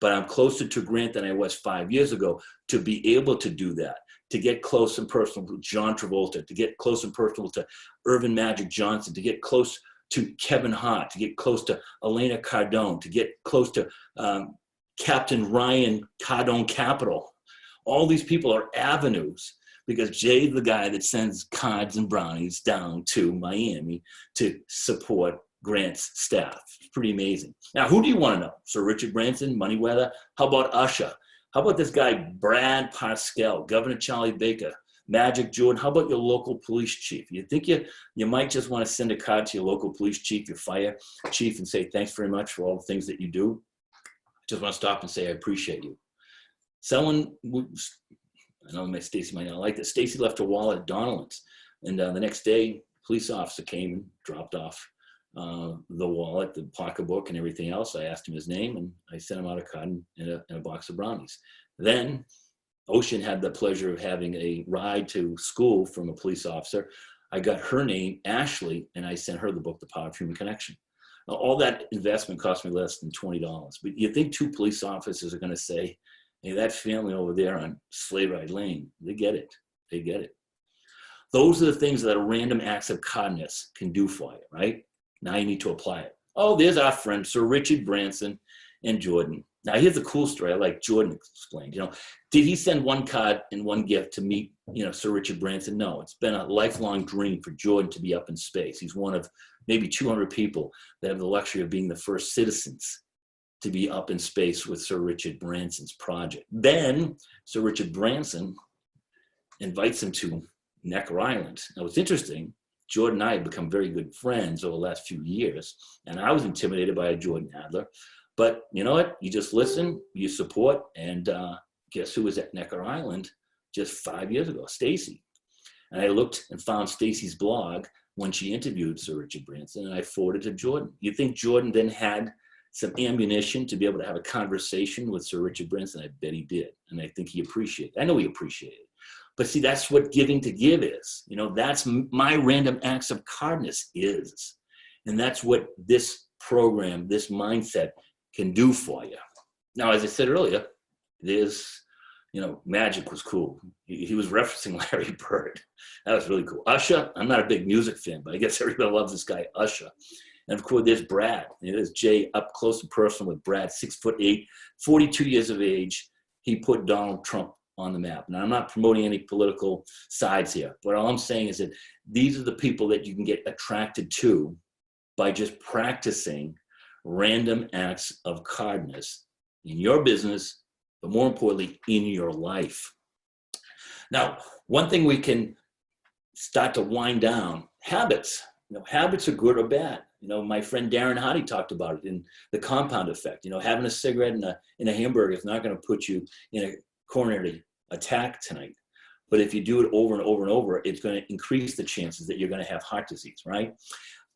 But I'm closer to Grant than I was 5 years ago to be able to do that, to get close and personal to John Travolta, to get close and personal to Irvin Magic Johnson, to get close to Kevin Hart, to get close to Elena Cardone, to get close to Captain Ryan Cardone Capital. All these people are avenues because Jay's the guy that sends cards and brownies down to Miami to support Grant's staff. It's pretty amazing. Now, who do you want to know? Sir Richard Branson, Moneyweather? How about Usher? How about this guy, Brad Parscale, Governor Charlie Baker, Magic Jordan? How about your local police chief? You think you might just want to send a card to your local police chief, your fire chief, and say, thanks very much for all the things that you do. I just want to stop and say, I appreciate you. Someone, I know Stacy might not like this. Stacy left her wallet at Donald's, and the next day, a police officer came and dropped off the wallet, the pocketbook, and everything else. I asked him his name, and I sent him out a card and a box of brownies. Then Ocean had the pleasure of having a ride to school from a police officer. I got her name, Ashley, and I sent her the book, The Power of Human Connection. Now, all that investment cost me less than $20. But you think two police officers are going to say, hey, that family over there on Sleigh Ride Lane, they get it. They get it. Those are the things that a random acts of kindness can do for you, right? Now you need to apply it. Oh, there's our friend, Sir Richard Branson and Jordan. Now, here's the cool story. I like Jordan explained. Did he send one card and one gift to meet, Sir Richard Branson? No, it's been a lifelong dream for Jordan to be up in space. He's one of maybe 200 people that have the luxury of being the first citizens to be up in space with Sir Richard Branson's project. Then Sir Richard Branson invites him to Necker Island. Now, what's interesting, Jordan and I have become very good friends over the last few years, and I was intimidated by a Jordan Adler. But you know what? You just listen, you support, and guess who was at Necker Island just 5 years ago? Stacy. And I looked and found Stacy's blog when she interviewed Sir Richard Branson, and I forwarded to Jordan. You think Jordan then had some ammunition to be able to have a conversation with Sir Richard Branson? I bet he did. And I think he appreciated it. I know he appreciated it. But see, that's what giving to give is. You know, that's my random acts of kindness is. And that's what this program, this mindset can do for you. Now, as I said earlier, there's, you know, Magic was cool. He was referencing Larry Bird. That was really cool. Usher, I'm not a big music fan, but I guess everybody loves this guy, Usher. And of course, there's Brad. There's Jay up close and personal with Brad, 6'8", 42 years of age. He put Donald Trump on the map. Now, I'm not promoting any political sides here, but all I'm saying is that these are the people that you can get attracted to by just practicing random acts of kindness in your business, but more importantly, in your life. Now, one thing we can start to wind down, habits. You know, habits are good or bad. You know, my friend Darren Hardy talked about it in The Compound Effect. You know, having a cigarette and a hamburger is not going to put you in a coronary attack tonight. But if you do it over and over and over, it's going to increase the chances that you're going to have heart disease, right?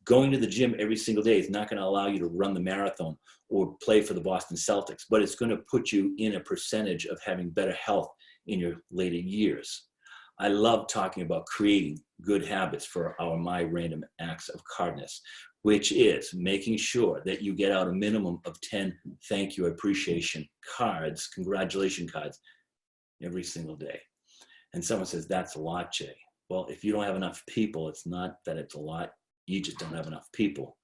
Going to the gym every single day is not going to allow you to run the marathon or play for the Boston Celtics, but it's going to put you in a percentage of having better health in your later years. I love talking about creating good habits for our My Random Acts of Kindness, which is making sure that you get out a minimum of 10 thank you, appreciation cards, congratulation cards every single day. And someone says, that's a lot, Jay. Well, if you don't have enough people, it's not that it's a lot. You just don't have enough people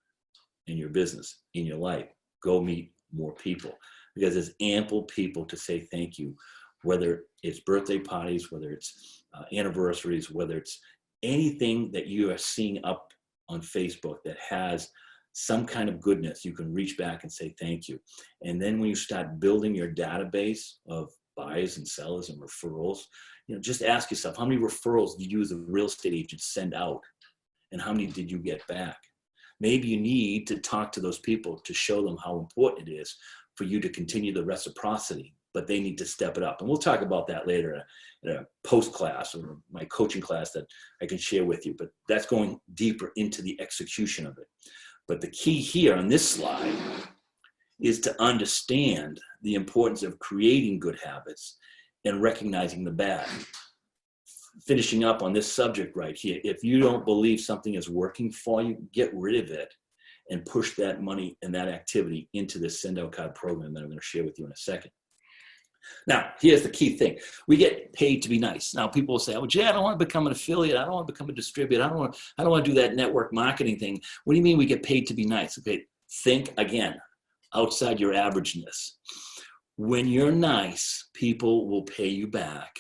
in your business, in your life. Go meet more people, because there's ample people to say thank you, whether it's birthday parties, whether it's anniversaries, whether it's anything that you are seeing up on Facebook that has some kind of goodness. You can reach back and say thank you. And then when you start building your database of buyers and sellers and referrals, you know, just ask yourself, how many referrals did you as a real estate agent send out? And how many did you get back? Maybe you need to talk to those people to show them how important it is for you to continue the reciprocity, but they need to step it up. And we'll talk about that later in a post class or my coaching class that I can share with you, but that's going deeper into the execution of it. But the key here on this slide is to understand the importance of creating good habits and recognizing the bad. Finishing up on this subject right here, if you don't believe something is working for you, get rid of it and push that money and that activity into this SendOutCard program that I'm going to share with you in a second. Now, here's the key thing. We get paid to be nice. Now, people will say, oh, Jay, I don't want to become an affiliate. I don't want to become a distributor. I don't want to do that network marketing thing. What do you mean we get paid to be nice? Okay, think again, outside your averageness. When you're nice, people will pay you back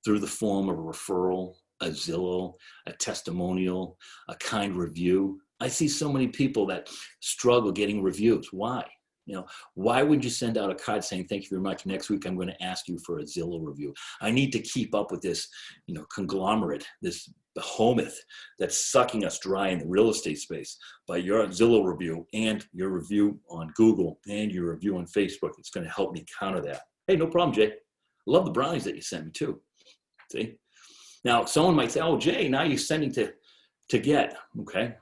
through the form of a referral, a Zillow, a testimonial, a kind review. I see so many people that struggle getting reviews. Why? You know, why would you send out a card saying, thank you very much, next week I'm going to ask you for a Zillow review? I need to keep up with this, you know, conglomerate, this behemoth that's sucking us dry in the real estate space by your Zillow review and your review on Google and your review on Facebook. It's going to help me counter that. Hey, no problem, Jay. Love the brownies that you sent me too. See? Now, someone might say, oh, Jay, now you're sending to get, okay?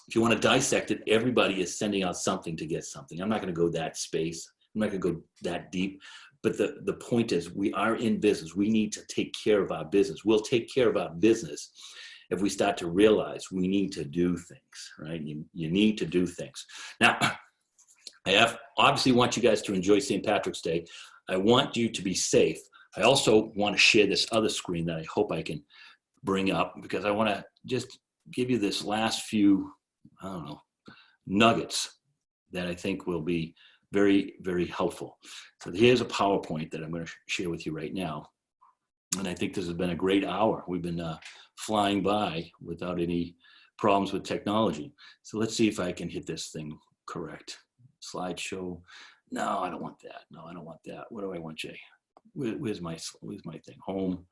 If you want to dissect it, everybody is sending out something to get something. I'm not going to go that space. I'm not going to go that deep. But the point is, we are in business. We need to take care of our business. We'll take care of our business if we start to realize we need to do things, right? You need to do things. Now, I obviously want you guys to enjoy St. Patrick's Day. I want you to be safe. I also want to share this other screen that I hope I can bring up, because I want to just give you this last few, I don't know, nuggets that I think will be very, very helpful. So here's a PowerPoint that I'm going to share with you right now. And I think this has been a great hour. We've been flying by without any problems with technology. So let's see if I can hit this thing correct. Slideshow. No, I don't want that. No, I don't want that. What do I want, Jay? Where's my thing? Home.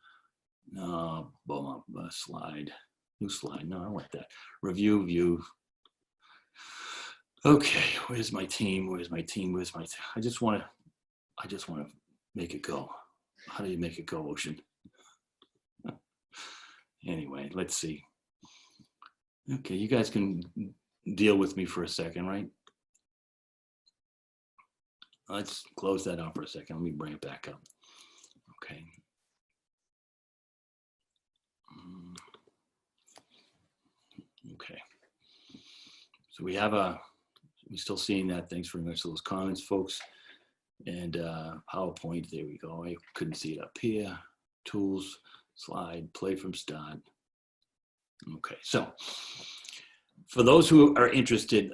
No, boom, slide. New slide. No, I don't want that. Review, view. Okay, where's my team? Where's my team? Where's my team? I just want to make it go. How do you make it go, Ocean? Anyway, let's see. Okay, you guys can deal with me for a second, right? Let's close that out for a second. Let me bring it back up. Okay. Okay. So we have we're still seeing that. Thanks very much for those comments, folks. And PowerPoint, there we go. I couldn't see it up here. Tools, slide, play from start. Okay, so for those who are interested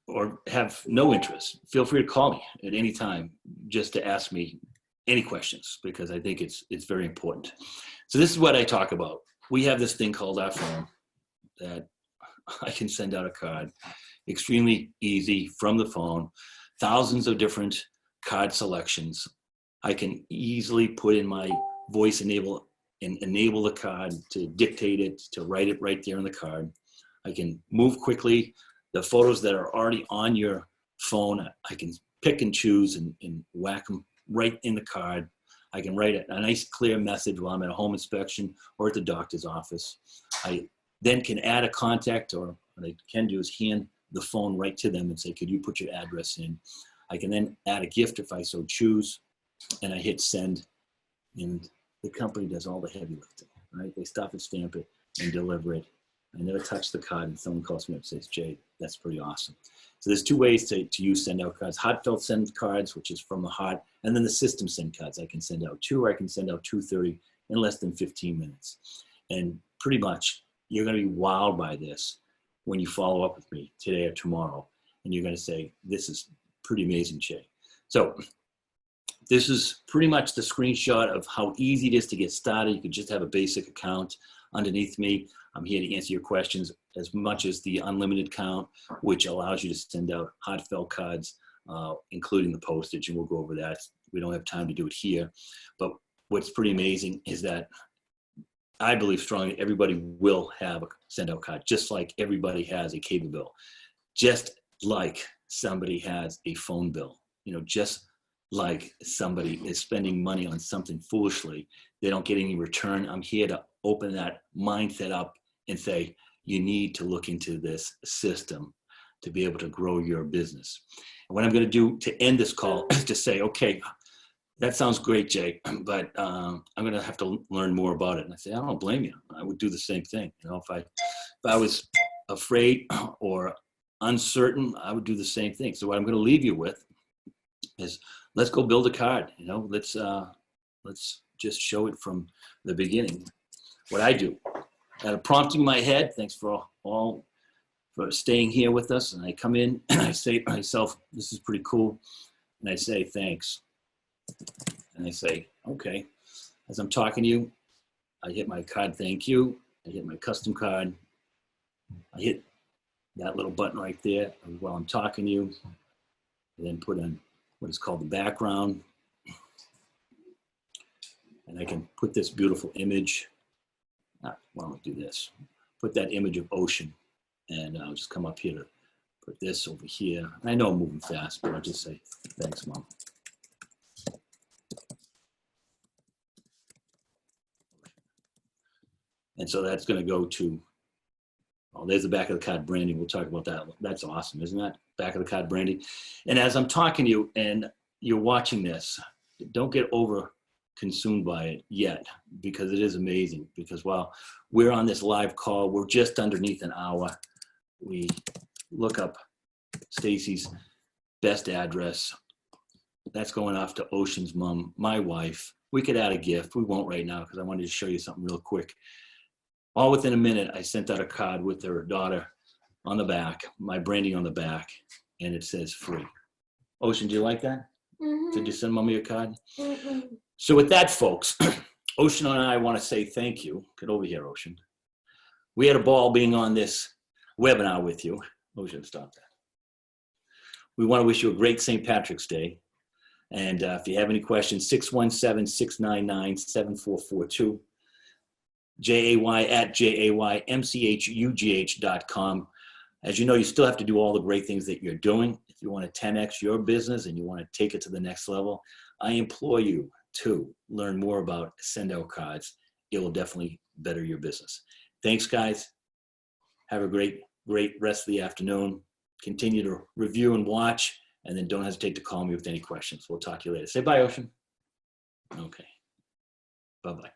or have no interest, feel free to call me at any time just to ask me any questions, because I think it's very important. So this is what I talk about. We have this thing called our phone that I can send out a card, extremely easy from the phone, thousands of different card selections. I can easily put in my voice enable the card to dictate it, to write it right there on the card. I can move quickly. The photos that are already on your phone, I can pick and choose and whack them right in the card. I can write a nice clear message while I'm at a home inspection or at the doctor's office. I then can add a contact, or what I can do is hand the phone right to them and say, could you put your address in? I can then add a gift if I so choose, and I hit send, and the company does all the heavy lifting, right? They stop and stamp it and deliver it. I never touch the card, and someone calls me up and says, Jay, that's pretty awesome. So there's two ways to use send out cards: heartfelt send cards, which is from the heart, and then the system send cards. I can send out 2, or I can send out 230 in less than 15 minutes. And pretty much you're going to be wowed by this when you follow up with me today or tomorrow, and you're going to say, this is pretty amazing, Jay. So this is pretty much the screenshot of how easy it is to get started. You could just have a basic account underneath me. I'm here to answer your questions, as much as the unlimited account, which allows you to send out heartfelt cards, including the postage, and we'll go over that. We don't have time to do it here. But what's pretty amazing is that I believe strongly everybody will have a send out card, just like everybody has a cable bill, just like somebody has a phone bill, just like somebody is spending money on something foolishly, they don't get any return. I'm here to open that mindset up and say, you need to look into this system to be able to grow your business. And what I'm going to do to end this call is to say, okay, that sounds great, Jay, but I'm going to have to learn more about it. And I say, I don't blame you. I would do the same thing. If I was afraid or uncertain, I would do the same thing. So what I'm going to leave you with is, let's go build a card. Let's just show it from the beginning. What I do, I had a prompting in my head. Thanks for staying here with us. And I come in and I say to myself, this is pretty cool. And I say, thanks. And I say, okay. As I'm talking to you, I hit my card, thank you. I hit my custom card. I hit that little button right there while I'm talking to you. And then put in what is called the background. And I can put this beautiful image. Why don't we do this? Put that image of ocean. And I'll just come up here to put this over here. I know I'm moving fast, but I'll just say, thanks, Mom. And so that's going to go to, there's the back of the card branding. We'll talk about that. That's awesome, isn't that? Back of the card branding. And as I'm talking to you and you're watching this, don't get over consumed by it yet, because it is amazing. Because while we're on this live call, we're just underneath an hour. We look up Stacy's best address. That's going off to Ocean's mom, my wife. We could add a gift. We won't right now because I wanted to show you something real quick. All within a minute, I sent out a card with her daughter on the back, my branding on the back, and it says free. Ocean, do you like that? Mm-hmm. Did you send Mommy a card? Mm-hmm. So with that, folks, Ocean and I want to say thank you. Get over here, Ocean. We had a ball being on this webinar with you. Ocean, stop that. We want to wish you a great St. Patrick's Day. And if you have any questions, 617-699-7442. JAY@JAYMCHUGH.com. As you know, you still have to do all the great things that you're doing. If you want to 10x your business and you want to take it to the next level, I implore you to learn more about SendOutCards it will definitely better your business. Thanks, guys. Have a great rest of the afternoon. Continue to review and watch, and then don't hesitate to call me with any questions. We'll talk to you later. Say bye, Ocean. Okay. Bye-bye.